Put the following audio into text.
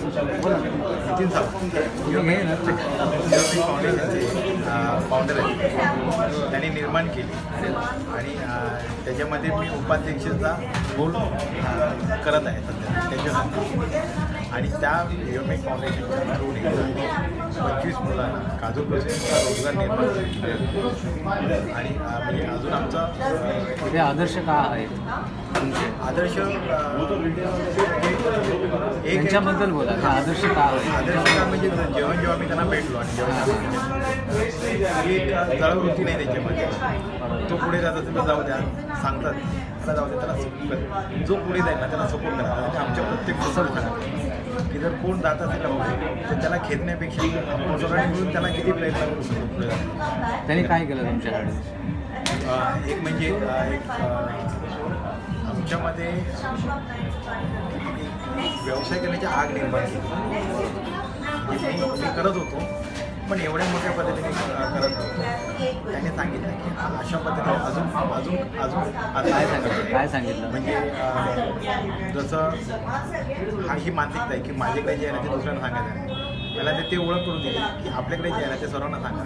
नितीन सावंत फाउंडेशनचे फाउंडर आहेत. त्यांनी निर्माण केली आणि त्याच्यामध्ये मी उपाध्यक्षाचा रोल करत आहे सध्या त्याच्यानंतर. आणि त्या युमेक फाउंडेशनच्या थ्रूने 25 मुलांना काजूपासून रोजगार निर्माण केला. आणि म्हणजे अजून आमचा ते आदर्श का आहेत तुमचे? आदर्श त्यांच्याबद्दल बोला, ते आदर्श का आहे? आदर्श का म्हणजे जेव्हा मी त्यांना भेटलो आणि जेव्हा एक जळवृत्ती नाही त्याच्यामध्ये. तो पुढे जात असेल तर जाऊ द्या, सांगतात त्याला जाऊ द्या, त्याला जो पुढे जाईल ना त्याला सपोर्ट करा. म्हणजे आमच्या प्रत्येक गोष्टीला सांगा की जर कोण जात असेल तर त्याला खेचण्यापेक्षा आपण सगळ्यांनी मिळून त्याला किती प्रयत्न करू शकतो पुढे जायला. त्यांनी काय केलं तुमच्याकडे? एक म्हणजे एक आमच्यामध्ये व्यवसाय करण्याची आग निर्माण केली. मी करत होतो पण एवढ्या मोठ्या पद्धतीने करत नव्हतो. त्याने सांगितलं की अशा पद्धतीने अजून काय सांगितलं म्हणजे जसं ही मानसिकता आहे की माझ्याकडे जे आहे ना ते दुसऱ्यांना सांगायचं आहे. मला ते ओळख करून दिली की आपल्याकडे जे आहे ना ते सर्वांना सांगा.